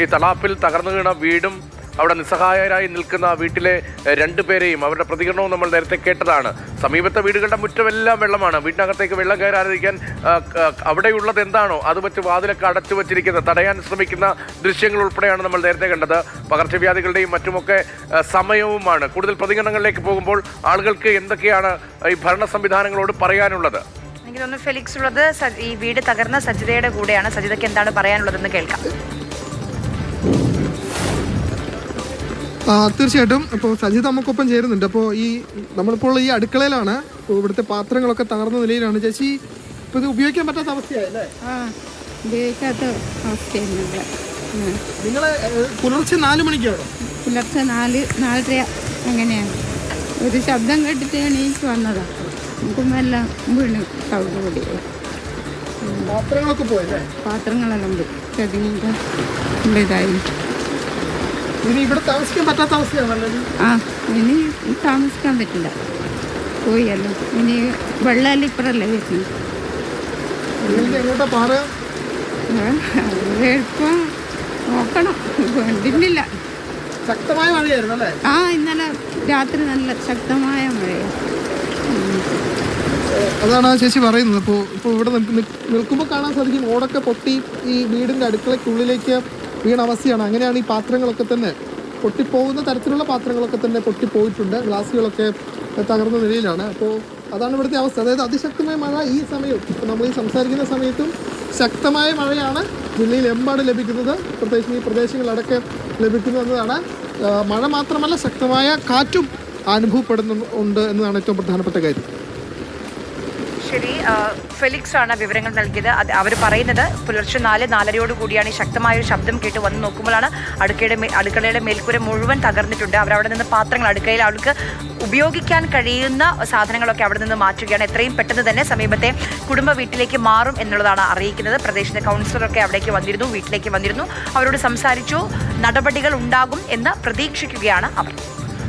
ഈ തളാപ്പിൽ തകർന്നു വീണ വീടും അവിടെ നിസ്സഹായരായി നിൽക്കുന്ന വീട്ടിലെ രണ്ടുപേരെയും അവരുടെ പ്രതികരണവും നമ്മൾ നേരത്തെ കേട്ടതാണ്. സമീപത്തെ വീടുകളുടെ മുറ്റമെല്ലാം വെള്ളമാണ്. വീട്ടിനകത്തേക്ക് വെള്ളം കയറാതിരിക്കാൻ അവിടെയുള്ളത് എന്താണോ അത് വെച്ച് വാതിലൊക്കെ അടച്ചു വച്ചിരിക്കുന്നത്, തടയാൻ ശ്രമിക്കുന്ന ദൃശ്യങ്ങൾ ഉൾപ്പെടെയാണ് നമ്മൾ നേരത്തെ കണ്ടത്. പകർച്ചവ്യാധികളുടെയും മറ്റുമൊക്കെ സമയവുമാണ്. കൂടുതൽ പ്രതികരണങ്ങളിലേക്ക് പോകുമ്പോൾ ആളുകൾക്ക് എന്തൊക്കെയാണ് ഈ ഭരണ സംവിധാനങ്ങളോട് പറയാനുള്ളത്? എനിക്ക് തോന്നുന്നു ഫെലിക്സ് ഉള്ളത് ഈ വീട് തകർന്ന സജിതയുടെ കൂടെയാണ്. സജിതയ്ക്ക് എന്താണ് പറയാനുള്ളതെന്ന് കേൾക്കാം. തീർച്ചയായിട്ടും. അപ്പോൾ സജിത നമുക്കൊപ്പം ചേരുന്നുണ്ട്. അപ്പോൾ നമ്മളിപ്പോൾ ഈ അടുക്കളയിലാണ്. ഇവിടുത്തെ പാത്രങ്ങളൊക്കെ തകർന്ന നിലയിലാണ്. ചേച്ചി, ഇപ്പോൾ ഇത് ഉപയോഗിക്കാൻ പറ്റാത്ത അവസ്ഥയായല്ലേ? ഉപയോഗിക്കാത്ത അവസ്ഥയാണ്. നിങ്ങൾ പുലർച്ചെ 4 മണിക്കാണോ? പുലർച്ചെ 4-4:30 അങ്ങനെയാണ്. ഒരു ശബ്ദം കേട്ടിട്ട് എണീച്ച് വന്നതാണ്. നമുക്കെല്ലാം വീണ് കവിടുകൂടി. പാത്രങ്ങളൊക്കെ പോയല്ലേ? പാത്രങ്ങളെല്ലാം പോയി. ചെടികളുടെ ഇതായി. ഇനി ഇവിടെ താമസിക്കാൻ പറ്റാത്ത അവസ്ഥയാണല്ലോ. ഇനി താമസിക്കാൻ പറ്റില്ല. പോയല്ലോ. ഇനി വെള്ളം ഇപ്പറല്ലേ വരുന്നത്. എങ്ങോട്ടാ പാറ? എളുപ്പം നോക്കണം. വേണ്ടില്ല. ശക്തമായ മഴയായിരുന്നു അല്ലേ? ഇന്നലെ രാത്രി നല്ല ശക്തമായ മഴയാണ്. അതാണ് ചേച്ചി പറയുന്നത്. ഇപ്പോൾ ഇവിടെ നിൽക്കുമ്പോൾ കാണാൻ സാധിക്കും ഓടൊക്കെ പൊട്ടി ഈ വീടിൻ്റെ അടുക്കളയ്ക്കുള്ളിലേക്ക് വീണ അവസ്ഥയാണ്. അങ്ങനെയാണ് ഈ പാത്രങ്ങളൊക്കെ തന്നെ പൊട്ടിപ്പോകുന്ന തരത്തിലുള്ള പാത്രങ്ങളൊക്കെ തന്നെ പൊട്ടിപ്പോയിട്ടുണ്ട്. ഗ്ലാസുകളൊക്കെ തകർന്ന നിലയിലാണ്. അപ്പോൾ അതാണ് ഇവിടുത്തെ അവസ്ഥ. അതായത് അതിശക്തമായ മഴ ഈ സമയവും, ഇപ്പോൾ നമ്മൾ ഈ സംസാരിക്കുന്ന സമയത്തും ശക്തമായ മഴയാണ് ജില്ലയിൽ എമ്പാട് ലഭിക്കുന്നത്. പ്രത്യേകിച്ച് ഈ പ്രദേശങ്ങളിലടക്കെ ലഭിക്കുന്നു എന്നതാണ്. മഴ മാത്രമല്ല, ശക്തമായ കാറ്റും അനുഭവപ്പെടുന്നുണ്ട് എന്നതാണ് ഏറ്റവും പ്രധാനപ്പെട്ട കാര്യം. ശരി, ഫെലിക്സ് ആണ് വിവരങ്ങൾ നൽകിയത്. അവർ പറയുന്നത് പുലർച്ചെ 4-4:30 കൂടിയാണ് ഈ ശക്തമായൊരു ശബ്ദം കേട്ട് വന്ന് നോക്കുമ്പോഴാണ് അടുക്കളയുടെ മേൽക്കൂര മുഴുവൻ തകർന്നിട്ടുണ്ട്. അവരവിടെ നിന്ന് പാത്രങ്ങൾ, അടുക്കളയിൽ അവർക്ക് ഉപയോഗിക്കാൻ കഴിയുന്ന സാധനങ്ങളൊക്കെ അവിടെ നിന്ന് മാറ്റുകയാണ്. എത്രയും പെട്ടെന്ന് തന്നെ സമീപത്തെ കുടുംബ വീട്ടിലേക്ക് മാറും എന്നുള്ളതാണ് അറിയിക്കുന്നത്. പ്രദേശത്തെ കൗൺസിലറൊക്കെ അവിടേക്ക് വന്നിരുന്നു, വീട്ടിലേക്ക് വന്നിരുന്നു. അവരോട് സംസാരിച്ചു. നടപടികൾ ഉണ്ടാകും എന്ന് പ്രതീക്ഷിക്കുകയാണ് അവർ.